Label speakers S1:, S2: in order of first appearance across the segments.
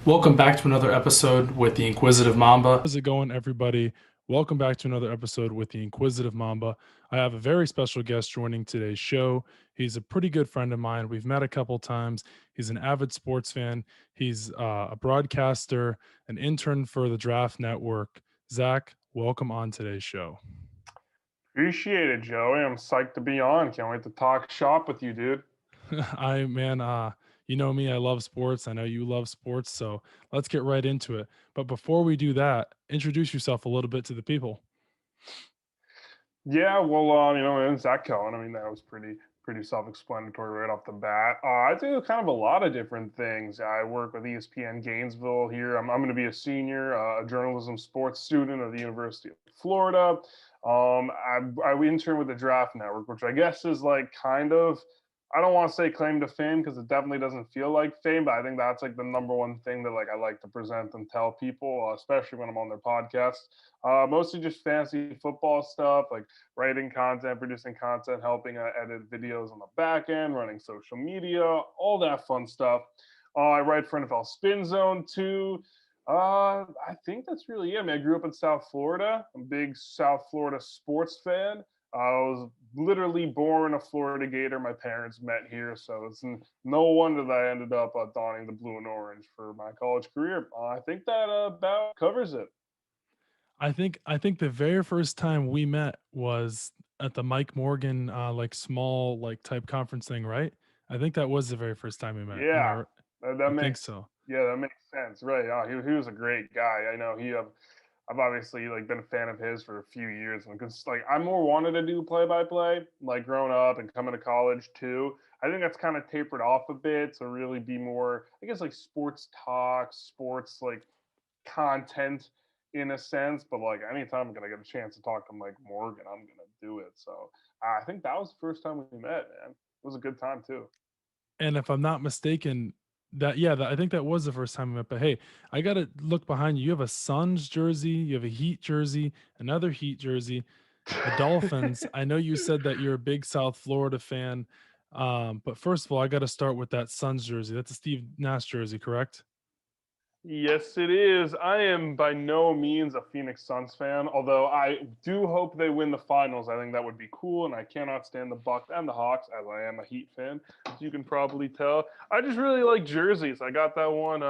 S1: Welcome back to another episode with the Inquisitive Mamba.
S2: How's it going, everybody? Welcome back to another episode with the Inquisitive Mamba. I have a very special guest joining today's show. He's a pretty good friend of mine. We've met a couple times. He's an avid sports fan. He's a broadcaster, an intern for the Draft Network. Zach, welcome on today's show.
S3: Appreciate it, Joey. I'm psyched to be on. Can't wait to talk shop with you, dude.
S2: You know me, I love sports. I know you love sports. So let's get right into it. But before we do that, introduce yourself a little bit to the people.
S3: Yeah, well, and Zach Cohen. I mean, that was pretty self-explanatory right off the bat. I do kind of a lot of different things. I work with ESPN Gainesville here. I'm going to be a senior, a journalism sports student at the University of Florida. I intern with the Draft Network, which I guess is like kind of, I don't want to say claim to fame because it definitely doesn't feel like fame, but I think that's like the number one thing that like I like to present and tell people, especially when I'm on their podcast. Mostly just fantasy football stuff, like writing content, producing content, helping edit videos on the back end, running social media, all that fun stuff. I write for NFL Spin Zone too. I think that's really it. I mean, I grew up in South Florida. I'm a big South Florida sports fan. I was literally born a Florida Gator. My parents met here, so it's no wonder that I ended up donning the blue and orange for my college career. I think that about covers it.
S2: I think the very first time we met was at the Mike Morgan like small like type conference thing, right? I think that was the very first time we met. Am I
S3: Yeah,
S2: right?
S3: that
S2: I think
S3: makes
S2: so.
S3: that makes sense, right? He was a great guy. I know I've obviously like been a fan of his for a few years, and because like I more wanted to do play by play, like growing up and coming to college too. I think that's kind of tapered off a bit to really be more, I guess, like sports talk, sports like content in a sense. But like anytime I'm gonna get a chance to talk to Mike Morgan, I'm gonna do it. So I think that was the first time we met, man. It was a good time too.
S2: And if I'm not mistaken, I think that was the first time we met. But hey, I gotta look behind you. You have a Suns jersey, you have a Heat jersey, another Heat jersey, the Dolphins. I know you said that you're a big South Florida fan. But first of all, I gotta start with that Suns jersey. That's a Steve Nash jersey, correct?
S3: Yes, it is. I am by no means a Phoenix Suns fan, although I do hope they win the finals. I think that would be cool, and I cannot stand the Bucks and the Hawks, as I am a Heat fan, as you can probably tell. I just really like jerseys. I got that one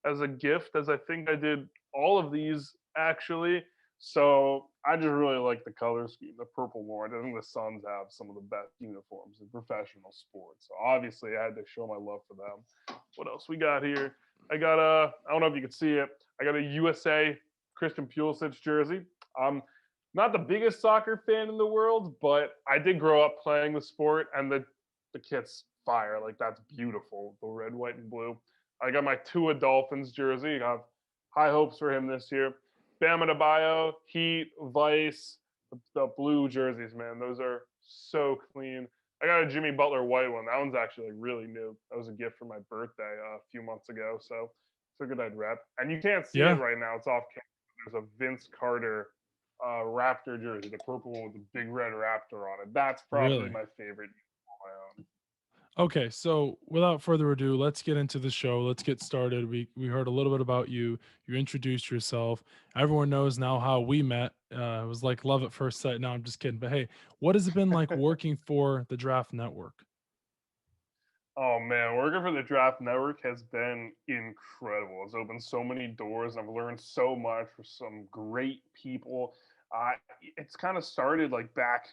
S3: as a gift, as I think I did all of these actually. So I just really like the color scheme, the purple and orange. I think the Suns have some of the best uniforms in professional sports. So obviously, I had to show my love for them. What else we got here? I got I don't know if you can see it. I got a USA Christian Pulisic jersey. I'm not the biggest soccer fan in the world, but I did grow up playing the sport, and the kit's fire. Like that's beautiful, the red, white, and blue. I got my Tua Dolphins jersey. I have high hopes for him this year. Bam Adebayo, Heat, Vice, the blue jerseys, man. Those are so clean. I got a Jimmy Butler white one. That one's actually like really new. That was a gift for my birthday a few months ago. So figured I'd rep. And you can't see it
S2: Yeah,
S3: right now. It's off camera. There's a Vince Carter Raptor jersey, the purple one with the big red Raptor on it. That's probably
S2: really.
S3: my favorite on my own.
S2: Okay, so without further ado, let's get into the show. Let's get started. We heard a little bit about you. You introduced yourself. Everyone knows now how we met. It was like love at first sight. No, I'm just kidding. But hey, what has it been like working for the Draft Network?
S3: Oh man, working for the Draft Network has been incredible. It's opened so many doors. I've learned so much from some great people. Uh, it's kind of started like back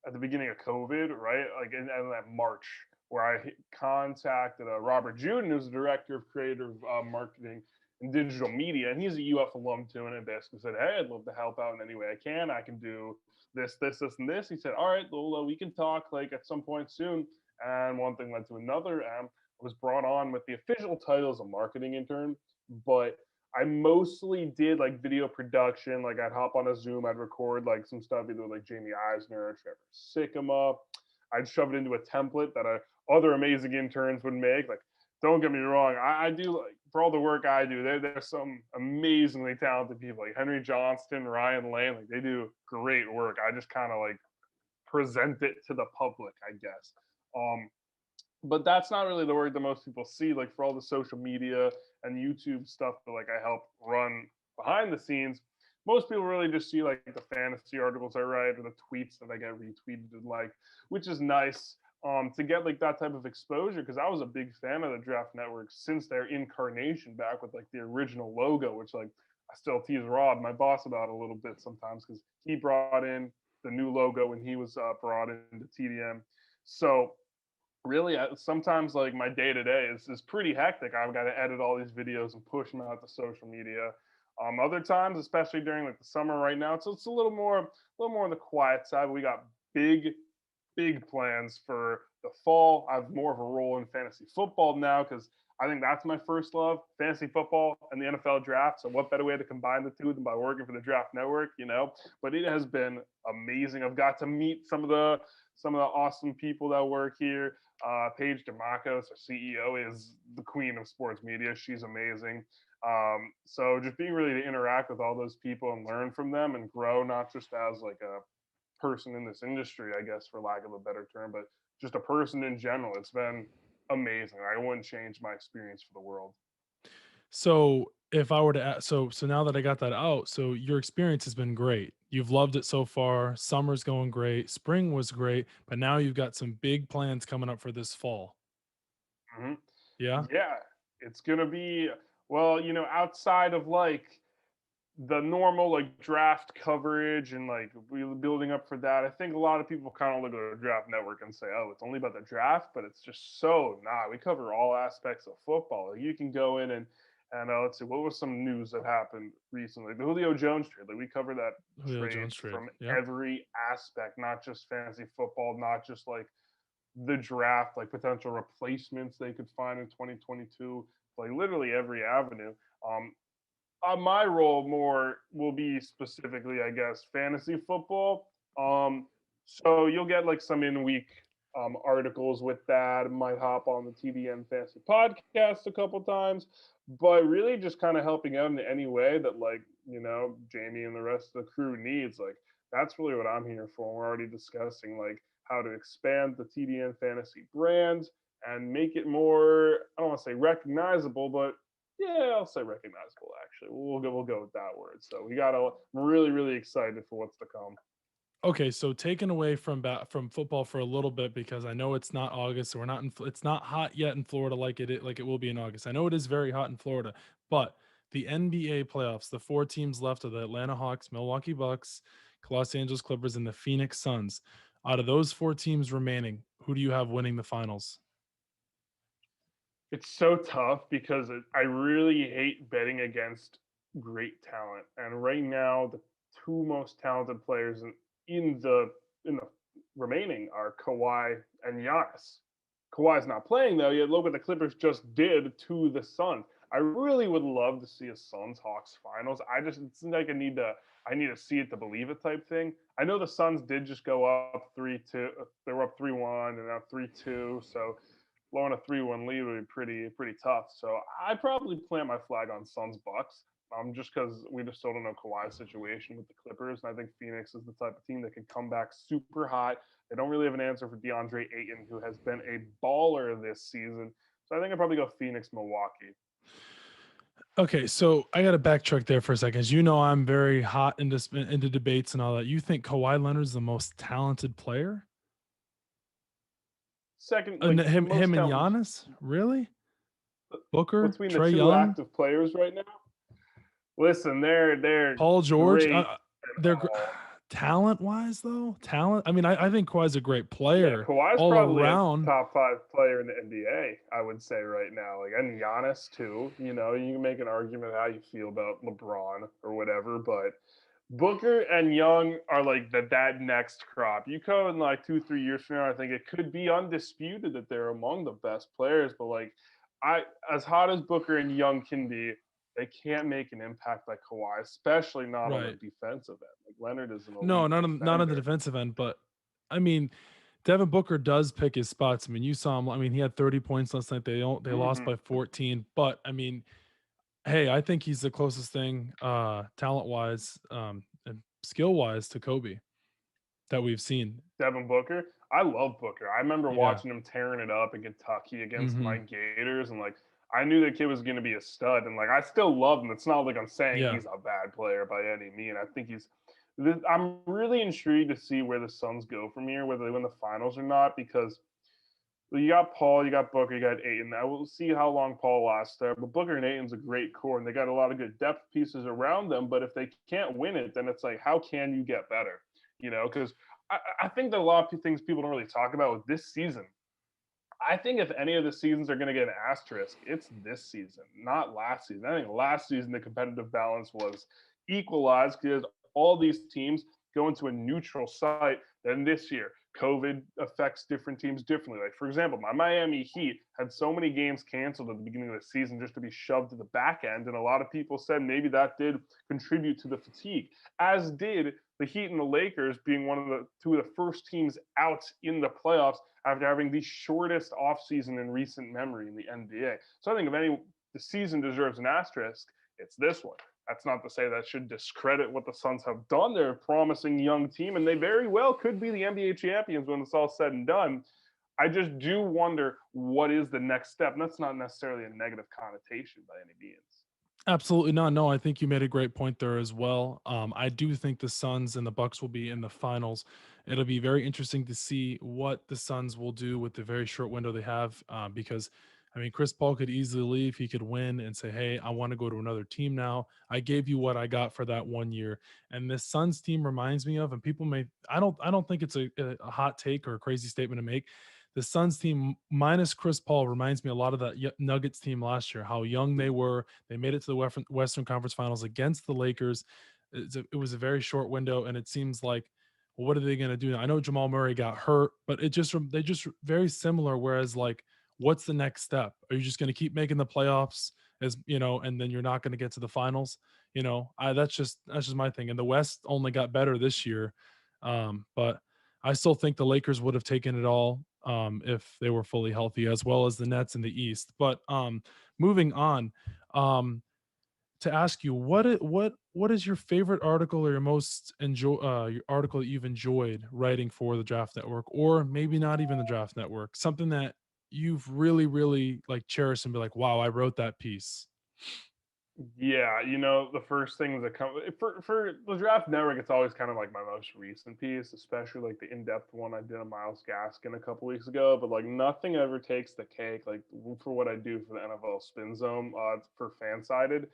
S3: at the beginning of COVID, right? Like in that March, where I contacted Robert Juden, who's the director of creative marketing and digital media, and he's a UF alum too. And I basically said, "Hey, I'd love to help out in any way I can. I can do this, and this." He said, "All right, well, we can talk like at some point soon." And one thing led to another. I was brought on with the official title as a marketing intern, but I mostly did like video production. Like I'd hop on a Zoom, I'd record like some stuff either with like Jamie Eisner or Trevor Sikkema. I'd shove it into a template that other amazing interns would make. Like, don't get me wrong, I do like for all the work I do. There's some amazingly talented people like Henry Johnston, Ryan Lane. Like they do great work. I just kind of like present it to the public, I guess. Um, but that's not really the work that most people see. Like for all the social media and YouTube stuff that like I help run behind the scenes, most people really just see like the fantasy articles I write or the tweets that I get retweeted and like, which is nice to get like that type of exposure because I was a big fan of the Draft Network since their incarnation back with like the original logo, which like I still tease Rob, my boss, about a little bit sometimes because he brought in the new logo when he was brought into TDM. So really sometimes like my day to day is pretty hectic. I've got to edit all these videos and push them out to social media. Other times, especially during like the summer right now, so it's a little more on the quiet side. We got big plans for the fall. I have more of a role in fantasy football now because I think that's my first love, fantasy football and the NFL draft. So what better way to combine the two than by working for the Draft Network, you know? But it has been amazing. I've got to meet some of the awesome people that work here. Paige DeMarcos, our CEO, is the queen of sports media. She's amazing. So just being really to interact with all those people and learn from them and grow, not just as like a person in this industry, I guess, for lack of a better term, but just a person in general. It's been amazing. I wouldn't change my experience for the world.
S2: So if I were to ask, so now that I got that out, so your experience has been great. You've loved it so far. Summer's going great. Spring was great, but now you've got some big plans coming up for this fall.
S3: Mm-hmm.
S2: Yeah.
S3: Yeah, it's gonna be well, outside of like the normal like draft coverage and like building up for that. I think a lot of people kind of look at the Draft Network and say, "Oh, it's only about the draft," but it's just so not. We cover all aspects of football. Like, you can go in and let's see, what was some news that happened recently? The Julio Jones trade. Like we cover that
S2: Julio
S3: trade
S2: Jones trade.
S3: from
S2: Yep.
S3: every aspect, not just fantasy football, not just like the draft, like potential replacements they could find in 2022, like literally every avenue. Um, my role more will be specifically, I guess, fantasy football. So you'll get like some in-week articles with that. Might hop on the TDN Fantasy Podcast a couple times, but really just kind of helping out in any way that like Jamie and the rest of the crew needs. Like that's really what I'm here for. We're already discussing like how to expand the TDN Fantasy brand and make it more, I don't want to say recognizable, but yeah, I'll say recognizable. Actually, we'll go with that word. So I'm really excited for what's to come.
S2: Okay, so taken away from football for a little bit because I know it's not August, so we're not it's not hot yet in Florida like it will be in August. I know it is very hot in Florida, but the NBA playoffs, the four teams left of the Atlanta Hawks, Milwaukee Bucks, Los Angeles Clippers, and the Phoenix Suns. Out of those four teams remaining, who do you have winning the finals?
S3: It's so tough because I really hate betting against great talent, and right now the two most talented players in the remaining are Kawhi and Giannis. Kawhi's not playing though yet. Look what the Clippers just did to the Suns. I really would love to see a Suns Hawks finals. It seems like I need to see it to believe it type thing. I know the Suns did just go up 3-2. They were up 3-1 and now 3-2. So blowing a 3-1 lead would be pretty tough. So I'd probably plant my flag on Suns Bucks. Just because we just still don't know Kawhi's situation with the Clippers, and I think Phoenix is the type of team that can come back super hot. They don't really have an answer for DeAndre Ayton, who has been a baller this season. So I think I'd probably go Phoenix, Milwaukee.
S2: Okay, so I got to backtrack there for a second. As you know, I'm very hot into debates and all that. You think Kawhi Leonard's the most talented player?
S3: Second,
S2: And
S3: like
S2: him
S3: most
S2: and
S3: talented
S2: Giannis? Really? Booker,
S3: between the
S2: Trey
S3: two
S2: Young,
S3: active players right now. Listen, they're
S2: Paul George.
S3: great.
S2: They're talent wise though. Talent. I mean, I think Kawhi's a great
S3: Yeah,
S2: player
S3: Kawhi's
S2: all
S3: probably a
S2: around.
S3: top 5 player in the NBA, I would say right now. Like, and Giannis too. You can make an argument how you feel about LeBron or whatever, but Booker and Young are like that next crop. You go in like 2-3 years from now, I think it could be undisputed that they're among the best players. But like, as hot as Booker and Young can be, they can't make an impact like Kawhi, especially not on the
S2: Right.
S3: defensive end. Like Leonard is an
S2: No,
S3: elite
S2: not on the
S3: defender.
S2: defensive end, but I mean, Devin Booker does pick his spots. I mean, you saw him. I mean, he had 30 points last night. They lost
S3: Mm-hmm.
S2: by 14, but I mean, hey, I think he's the closest thing, talent wise, and skill wise to Kobe that we've seen.
S3: Devin Booker. I love Booker. I remember
S2: Yeah.
S3: watching him tearing it up in Kentucky against my Gators, and like I knew the kid was going to be a stud, and like I still love him. It's not like I'm saying
S2: Yeah.
S3: he's a bad player by any means. I think he's. I'm really intrigued to see where the Suns go from here, whether they win the finals or not, because you got Paul, you got Booker, you got Ayton. I will see how long Paul lasts there, but Booker and Ayton's a great core, and they got a lot of good depth pieces around them. But if they can't win it, then it's like, how can you get better? You know, because I think that a lot of things people don't really talk about with this season. I think if any of the seasons are going to get an asterisk, it's this season, not last season. I think last season the competitive balance was equalized because all these teams go into a neutral site. Then this year, COVID affects different teams differently. Like, for example, my Miami Heat had so many games canceled at the beginning of the season just to be shoved to the back end. And a lot of people said maybe that did contribute to the fatigue, as did the Heat and the Lakers being two of the first teams out in the playoffs after having the shortest offseason in recent memory in the NBA. So I think if the season deserves an asterisk, it's this one. That's not to say that should discredit what the Suns have done. They're a promising young team, and they very well could be the NBA champions when it's all said and done. I just do wonder what is the next step. And that's not necessarily a negative connotation by any means.
S2: Absolutely not. No, I think you made a great point there as well. I do think the Suns and the Bucks will be in the finals. It'll be very interesting to see what the Suns will do with the very short window they have. Because, I mean, Chris Paul could easily leave. He could win and say, "Hey, I want to go to another team now. I gave you what I got for that 1 year." And this Suns team reminds me of, and people may, I don't think it's a hot take or a crazy statement to make. The Suns team minus Chris Paul reminds me a lot of that Nuggets team last year, how young they were. They made it to the Western Conference Finals against the Lakers. It was a very short window, and it seems like, well, what are they going to do now? I know Jamal Murray got hurt, but they just very similar. Whereas, like, what's the next step? Are you just going to keep making the playoffs, as you know, and then you're not going to get to the finals? You know, that's just my thing. And the West only got better this year, but I still think the Lakers would have taken it all if they were fully healthy, as well as the Nets in the East. But moving on, to ask you, what is your favorite article or your most your article that you've enjoyed writing for the Draft Network, or maybe not even the Draft Network, something that you've really like cherished and be like, wow, I wrote that piece.
S3: Yeah, the first things that come for the Draft Network, it's always kind of like my most recent piece, especially like the in-depth one I did on Miles Gaskin a couple weeks ago. But like nothing ever takes the cake, like for what I do for the NFL Spin Zone for Fansided.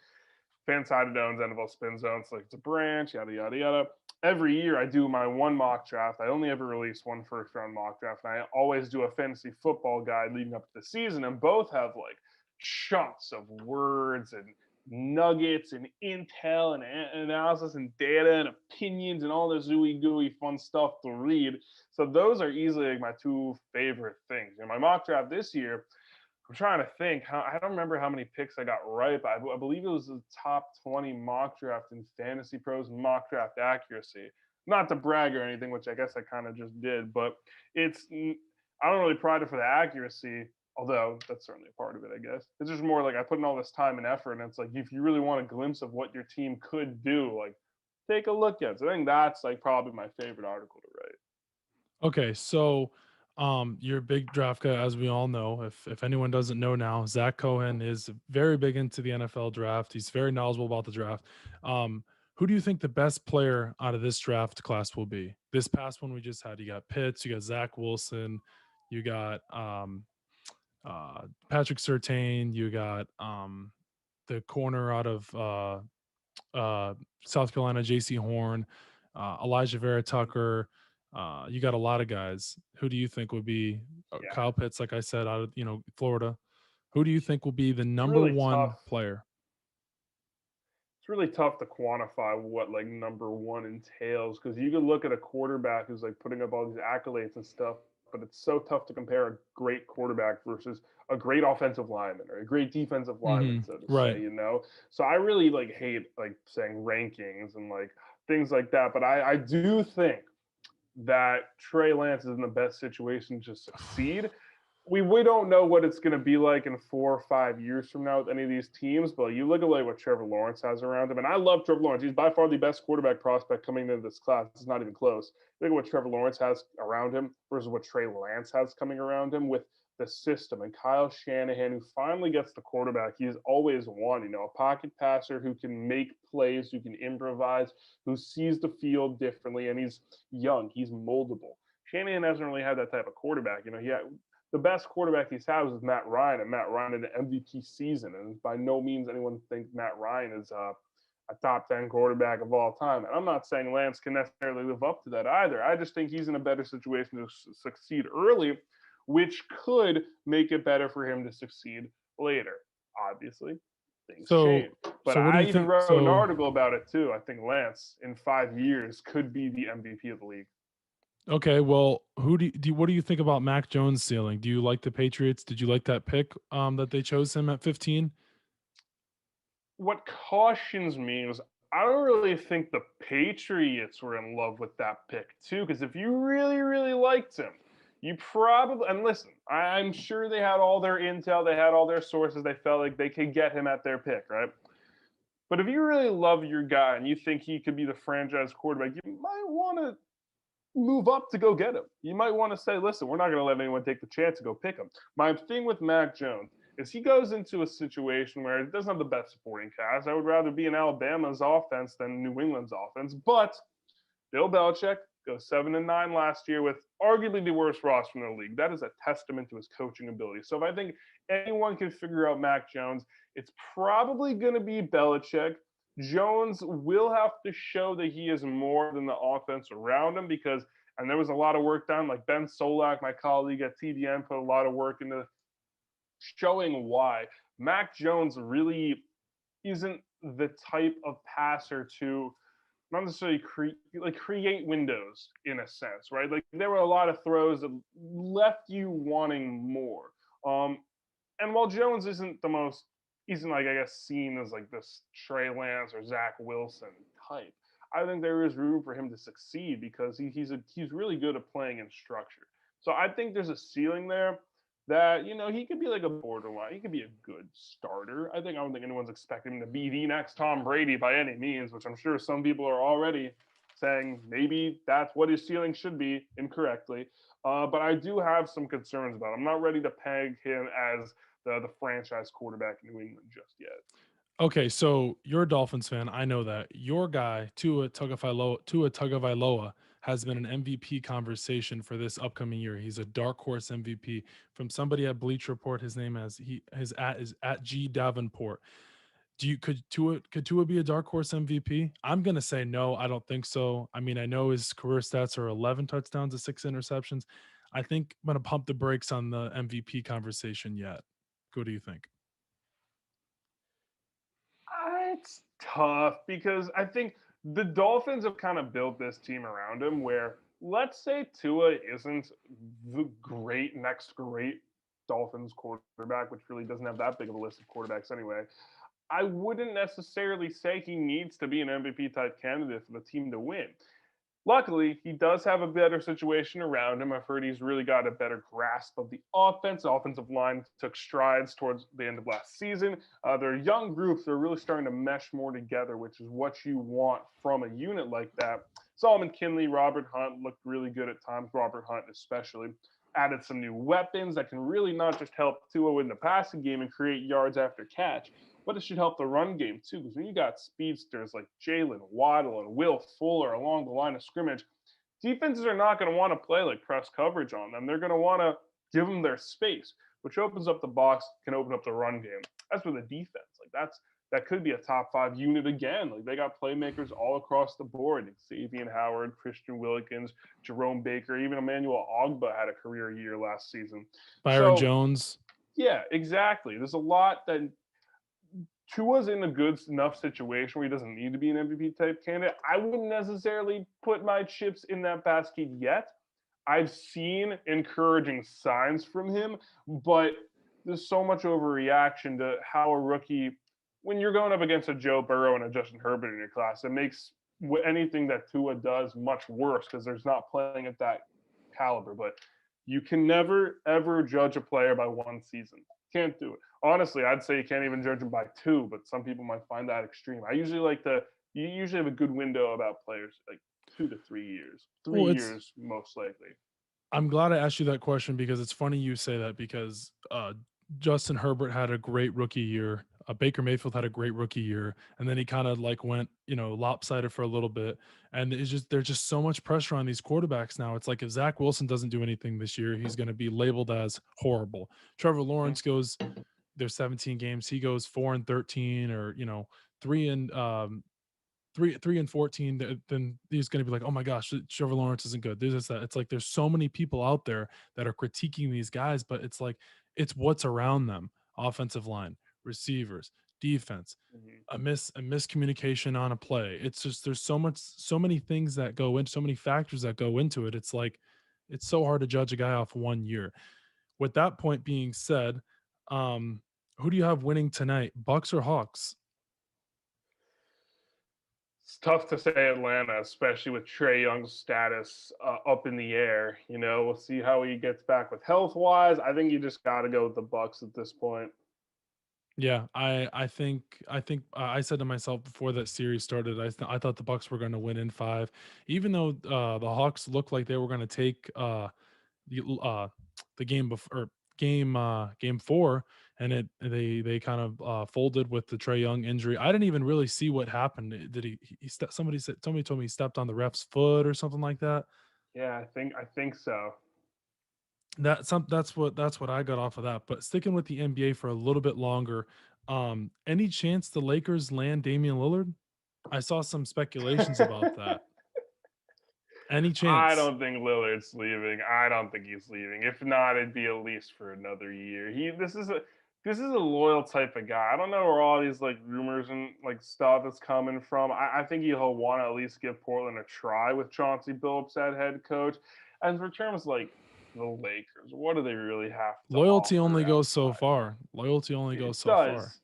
S3: Fansided owns NFL Spin Zone, so like it's a branch, yada yada yada. Every year I do my one mock draft. I only ever release one first round mock draft, and I always do a fantasy football guide leading up to the season, and both have like chunks of words and nuggets and intel and analysis and data and opinions and all this ooey gooey fun stuff to read. So those are easily like my two favorite things. My mock draft this year, I'm trying to think. I don't remember how many picks I got right, but I believe it was the top 20 mock draft in Fantasy Pros mock draft accuracy. Not to brag or anything, which I guess I kind of just did, but I don't really pride it for the accuracy, although that's certainly a part of it, I guess. It's just more like I put in all this time and effort, and it's like if you really want a glimpse of what your team could do, like take a look at it. So I think that's like probably my favorite article to write.
S2: Okay, so you're a big draft guy, as we all know. If anyone doesn't know now, Zach Cohen is very big into the NFL draft. He's very knowledgeable about the draft. Who do you think the best player out of this draft class will be? This past one we just had, you got Pitts, you got Zach Wilson, you got Patrick Surtain, you got the corner out of South Carolina, J.C. Horn, Elijah Vera Tucker. You got a lot of guys. Who do you think would be
S3: Yeah.
S2: Kyle Pitts? Like I said, out of Florida. Who do you think will be the number
S3: really
S2: one
S3: tough.
S2: player?
S3: It's really tough to quantify what like number one entails because you could look at a quarterback who's like putting up all these accolades and stuff, but it's so tough to compare a great quarterback versus a great offensive lineman or a great defensive lineman, so to
S2: Right.
S3: say, So I really like hate like saying rankings and like things like that, but I do think that Trey Lance is in the best situation to succeed. we don't know what it's going to be like in 4 or 5 years from now with any of these teams, but you look at like what Trevor Lawrence has around him, and I love Trevor Lawrence. He's by far the best quarterback prospect coming into this class. It's not even close. Look at what Trevor Lawrence has around him versus what Trey Lance has coming around him with the system. And Kyle Shanahan, who finally gets the quarterback he's always wanted, a pocket passer who can make plays, who can improvise, who sees the field differently, and he's young, he's moldable. Shanahan hasn't really had that type of quarterback. He had the best quarterback he's had was Matt Ryan, and Matt Ryan in an MVP season. And by no means anyone thinks Matt Ryan is a top 10 quarterback of all time. And I'm not saying Lance can necessarily live up to that either. I just think he's in a better situation to succeed early, which could make it better for him to succeed later. Obviously, things change. But I even wrote an article about it too. I think Lance in 5 years could be the MVP of the league.
S2: Okay, well, what do you think about Mac Jones' ceiling? Do you like the Patriots? Did you like that pick that they chose him at 15?
S3: What cautions me is I don't really think the Patriots were in love with that pick too, because if you really, really liked him, you probably, and listen, I'm sure they had all their intel, they had all their sources, they felt like they could get him at their pick, right? But if you really love your guy and you think he could be the franchise quarterback, you might want to move up to go get him. You might want to say, listen, we're not going to let anyone take the chance to go pick him. My thing with Mac Jones is he goes into a situation where he doesn't have the best supporting cast. I would rather be in Alabama's offense than New England's offense. But Bill Belichick goes 7-9 last year with arguably the worst roster in the league. That is a testament to his coaching ability. So if I think anyone can figure out Mac Jones, it's probably going to be Belichick. Jones will have to show that he is more than the offense around him because, and there was a lot of work done, like Ben Solak, my colleague at TDN, put a lot of work into showing why Mac Jones really isn't the type of passer to not necessarily create windows in a sense, right? Like there were a lot of throws that left you wanting more. And while Jones isn't like I guess seen as like this Trey Lance or Zach Wilson type, I think there is room for him to succeed because he's really good at playing in structure. So I think there's a ceiling there that he could be like a borderline. He could be a good starter. I don't think anyone's expecting him to be the next Tom Brady by any means, which I'm sure some people are already saying maybe that's what his ceiling should be incorrectly. But I do have some concerns about him. I'm not ready to peg him as the franchise quarterback in New England just yet.
S2: Okay, so you're a Dolphins fan. I know that. Your guy, Tua Tagovailoa, has been an MVP conversation for this upcoming year. He's a dark horse MVP. From somebody at Bleach Report, his name his is at G Davenport. Could Tua be a dark horse MVP? I'm gonna say no. I don't think so. I mean, I know his career stats are 11 touchdowns to 6 interceptions. I think I'm gonna pump the brakes on the MVP conversation yet. What do you think?
S3: It's tough because I think the Dolphins have kind of built this team around him where let's say Tua isn't the next great Dolphins quarterback, which really doesn't have that big of a list of quarterbacks anyway. I wouldn't necessarily say he needs to be an MVP type candidate for the team to win. Luckily, he does have a better situation around him. I've heard he's really got a better grasp of the offense. The offensive line took strides towards the end of last season. Their young groups are really starting to mesh more together, which is what you want from a unit like that. Solomon Kinley, Robert Hunt looked really good at times. Robert Hunt especially added some new weapons that can really not just help Tua in the passing game and create yards after catch, but it should help the run game too. Because when you got speedsters like Jalen Waddle and Will Fuller along the line of scrimmage, defenses are not going to want to play like press coverage on them. They're going to want to give them their space, which opens up the box, can open up the run game. As for the defense, that could be a top 5 unit again. Like they got playmakers all across the board. Xavier Howard, Christian Wilkins, Jerome Baker, even Emmanuel Ogba had a career year last season.
S2: Byron Jones.
S3: Yeah, exactly. There's a lot that Tua's in a good enough situation where he doesn't need to be an MVP type candidate. I wouldn't necessarily put my chips in that basket yet. I've seen encouraging signs from him, but there's so much overreaction to how a rookie, when you're going up against a Joe Burrow and a Justin Herbert in your class, it makes anything that Tua does much worse because there's not playing at that caliber. But You can never ever judge a player by one season. Can't do it. Honestly, I'd say you can't even judge them by two, but some people might find that extreme. I usually like to you usually have a good window about players like 2 to 3 years. Three
S2: Well, it's
S3: years most likely.
S2: I'm glad I asked you that question because it's funny you say that because Justin Herbert had a great rookie year. Baker Mayfield had a great rookie year, and then he kind of like went, lopsided for a little bit. And it's just there's just so much pressure on these quarterbacks now. It's like if Zach Wilson doesn't do anything this year, he's going to be labeled as horrible. Trevor
S3: Mhm.
S2: Lawrence goes, there's 17 games, he goes 4-13, or 3-14, then he's going to be like, oh my gosh, Trevor Lawrence isn't good. There's this, that. It's like there's so many people out there that are critiquing these guys, but it's like it's what's around them: offensive line, receivers, defense,
S3: Mhm.
S2: a miscommunication on a play. It's just there's so many things that go in, so many factors that go into it. It's like it's so hard to judge a guy off one year. With that point being said, um, who do you have winning tonight, Bucks or Hawks?
S3: It's tough to say Atlanta, especially with Trey Young's status up in the air. We'll see how he gets back with health wise. I think you just got to go with the Bucks at this point.
S2: Yeah, I think I said to myself before that series started, I thought the Bucks were going to win in five, even though the Hawks looked like they were going to take the the game before, or game four, and they kind of folded with the Trey Young injury. I didn't even really see what happened. Did somebody told me he stepped on the ref's foot or something like that.
S3: Yeah, I think so.
S2: That's what I got off of that. But sticking with the NBA for a little bit longer, any chance the Lakers land Damian Lillard? I saw some speculations about that. Any
S3: I
S2: chance?
S3: don't think Lillard's leaving. I don't think he's leaving. If not, it'd be at least for another year. This is a loyal type of guy. I don't know where all these like rumors and like stuff is coming from. I think he'll want to at least give Portland a try with Chauncey Billups at head coach. And for terms like the Lakers, what do they really have to
S2: Loyalty only
S3: offer
S2: goes so
S3: outside?
S2: far. Loyalty only
S3: It
S2: goes so far.
S3: does.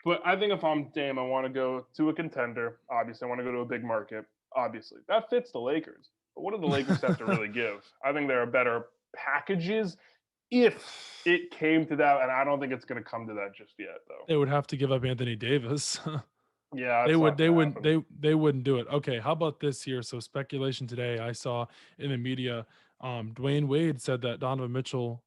S3: But I think if I'm Dame, I want to go to a contender. Obviously, I want to go to a big market. Obviously, that fits the Lakers. But what do the Lakers have to really give? I think there are better packages if it came to that, and I don't think it's going to come to that just yet, though.
S2: They would have to give up Anthony Davis.
S3: Yeah,
S2: They
S3: it's
S2: would
S3: not
S2: they
S3: going to
S2: wouldn't
S3: happen.
S2: they wouldn't do it. Okay, how about this here? So speculation today I saw in the media, Dwayne Wade said that Donovan Mitchell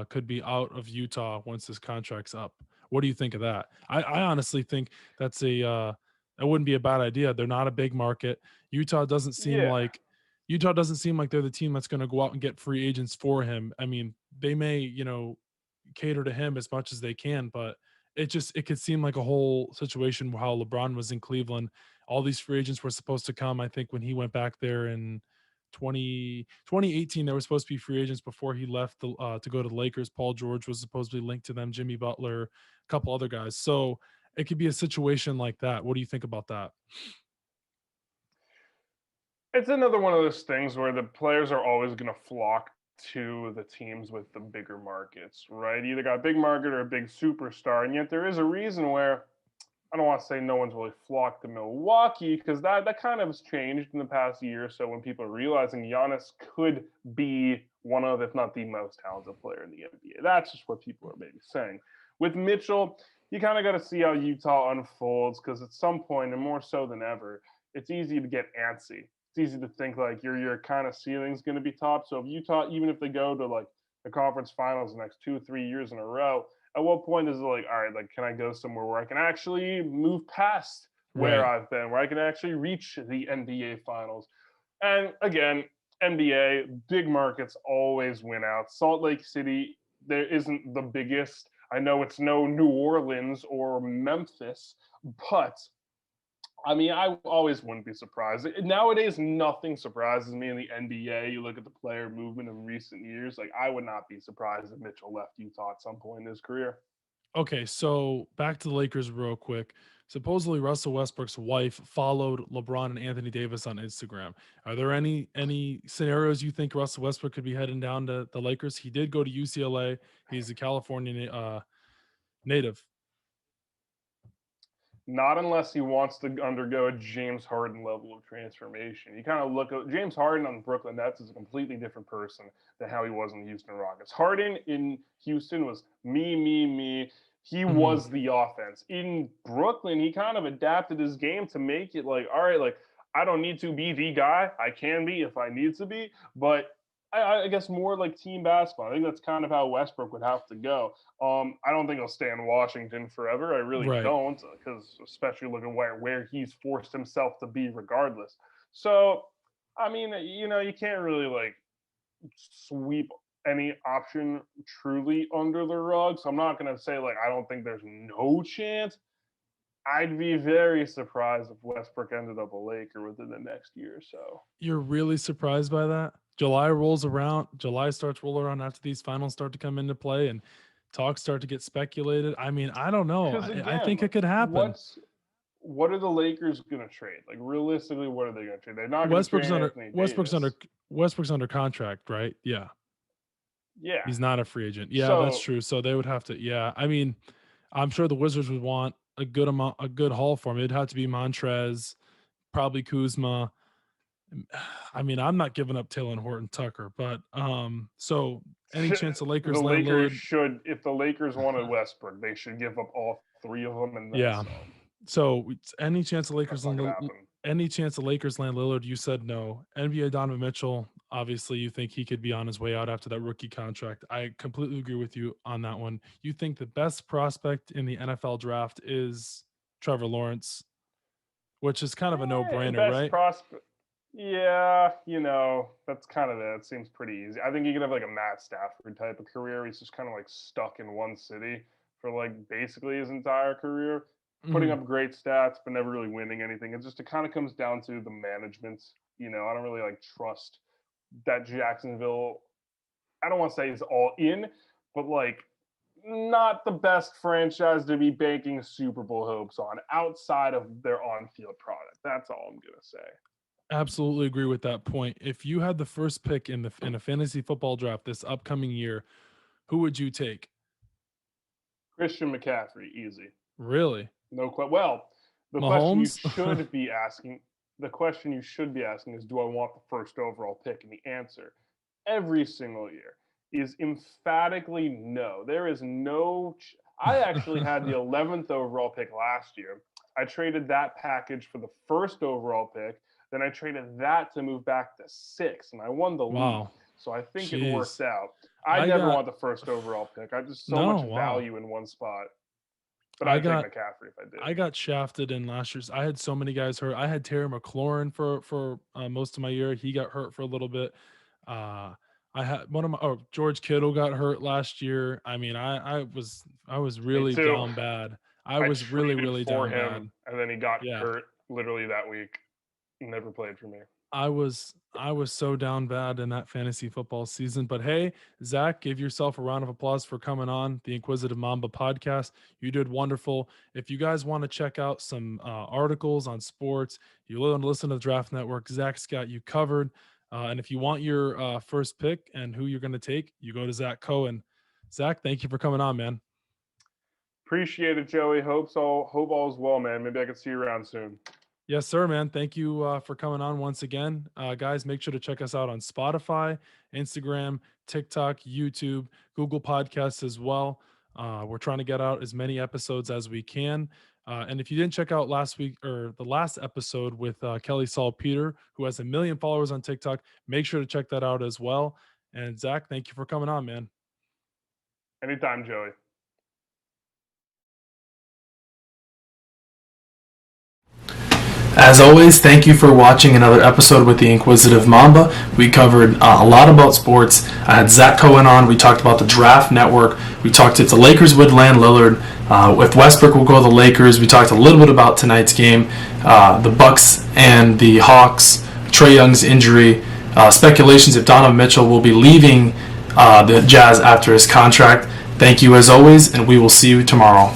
S2: could be out of Utah once his contract's up. What do you think of that? I honestly think that's that wouldn't be a bad idea. They're not a big market. Utah doesn't seem
S3: Yeah,
S2: like Utah doesn't seem like they're the team that's going to go out and get free agents for him. I mean, they may, cater to him as much as they can, but it could seem like a whole situation how LeBron was in Cleveland. All these free agents were supposed to come. I think when he went back there in 2018, there were supposed to be free agents before he left to go to the Lakers. Paul George was supposed to be linked to them, Jimmy Butler, a couple other guys. So it could be a situation like that. What do you think about that?
S3: it's another one of those things where the players are always going to flock to the teams with the bigger markets, right? Either got a big market or a big superstar, and yet there is a reason where I don't want to say no one's really flocked to Milwaukee because that kind of has changed in the past year or so when people are realizing Giannis could be one of, if not the most talented player in the NBA. That's just what people are maybe saying. With Mitchell, you kind of got to see how Utah unfolds because at some point, and more so than ever, it's easy to get antsy. It's easy to think like your kind of ceiling's going to be top. So if Utah, even if they go to like the conference finals the next 2 or 3 years in a row, at what point is it like, all right, like, can I go somewhere where I can actually move past where
S2: Right.
S3: I've been, where I can actually reach the NBA finals? And again, NBA, big markets always win out. Salt Lake City, there isn't the biggest. I know it's no New Orleans or Memphis, but I mean, I always wouldn't be surprised. Nowadays, nothing surprises me in the NBA. You look at the player movement of recent years, like I would not be surprised if Mitchell left Utah at some point in his career.
S2: Okay, so back to the Lakers real quick. Supposedly Russell Westbrook's wife followed LeBron and Anthony Davis on Instagram. Are there any scenarios you think Russell Westbrook could be heading down to the Lakers? He did go to UCLA. He's a California native.
S3: Not unless he wants to undergo a James Harden level of transformation. You kind of look at James Harden on the Brooklyn Nets is a completely different person than how he was in the Houston Rockets. Harden in Houston was me. He was the offense. In Brooklyn, he kind of adapted his game to make it like, all right, like I don't need to be the guy. I can be if I need to be, but I guess more like team basketball. I think that's kind of how Westbrook would have to go. I don't think he'll stay in Washington forever. I really don't, because especially looking where he's forced himself to be regardless. So, I mean, you can't really like sweep any option truly under the rug. So I'm not going to say like I don't think there's no chance. I'd be very surprised if Westbrook ended up a Laker within the next year or so.
S2: You're really surprised by that? July starts rolling around after these finals start to come into play and talks start to get speculated. I mean, I don't know.
S3: Again,
S2: I think it could happen.
S3: What are the Lakers going to trade? Like realistically, what are they going to trade? They're not going to trade Anthony Davis.
S2: Westbrook's under contract, right? Yeah.
S3: Yeah.
S2: He's not a free agent. Yeah, that's true. So they would have to. Yeah, I mean, I'm sure the Wizards would want a good haul for him. It'd have to be Montrez, probably Kuzma. I mean, I'm not giving up Taylor Horton Tucker, but so any chance the Lakers
S3: if the Lakers wanted Westbrook, they should give up all three of them and then some.
S2: So any chance the Lakers land Lillard, you said no. NBA Donovan Mitchell, obviously you think he could be on his way out after that rookie contract. I completely agree with you on that one. You think the best prospect in the NFL draft is Trevor Lawrence, which is kind of a no-brainer, right?
S3: Prospect. Yeah, that's kind of it. It seems pretty easy. I think you could have like a Matt Stafford type of career. He's just kind of like stuck in one city for like basically his entire career, putting up great stats, but never really winning anything. It kind of comes down to the management. I don't really like trust that Jacksonville. I don't want to say is all in, but like not the best franchise to be banking Super Bowl hopes on outside of their on-field product. That's all I'm gonna say.
S2: Absolutely agree with that point. If you had the first pick in a fantasy football draft this upcoming year, who would you take?
S3: Christian McCaffrey, easy.
S2: Really?
S3: No question. Well, the
S2: Mahomes?
S3: question you should be asking is, do I want the first overall pick? And the answer, every single year, is emphatically no. There is no. I actually had the 11th overall pick last year. I traded that package for the first overall pick. Then I traded that to move back to 6, and I won the league. So I think it worked out. I never want the first overall pick. I just much value in one spot. But I'd take McCaffrey if I did.
S2: I got shafted in last year's. I had so many guys hurt. I had Terry McLaurin for most of my year. He got hurt for a little bit. I had George Kittle got hurt last year. I mean, I was really down bad. I was really down bad.
S3: And then he got hurt literally that week. He never played for me.
S2: I was so down bad in that fantasy football season. But hey, Zach, give yourself a round of applause for coming on the Inquisitive Mamba podcast. You did wonderful. If you guys want to check out some articles on sports, you want to listen to the Draft Network, Zach's got you covered. And if you want your first pick and who you're going to take, you go to Zach Cohen. Zach, thank you for coming on, man.
S3: Appreciate it, Joey. Hope all is well, man. Maybe I can see you around soon.
S2: Yes, sir, man. Thank you for coming on once again. Guys, make sure to check us out on Spotify, Instagram, TikTok, YouTube, Google Podcasts as well. We're trying to get out as many episodes as we can. And if you didn't check out the last episode with Kelly Saltpeter, who has 1 million followers on TikTok, make sure to check that out as well. And Zach, thank you for coming on, man.
S3: Anytime, Joey.
S1: As always, thank you for watching another episode with the Inquisitive Mamba. We covered a lot about sports. I had Zach Cohen on. We talked about the Draft Network. We talked if the Lakers would land Lillard. If Westbrook will go to the Lakers. We talked a little bit about tonight's game, the Bucks and the Hawks, Trae Young's injury, speculations if Donovan Mitchell will be leaving the Jazz after his contract. Thank you as always, and we will see you tomorrow.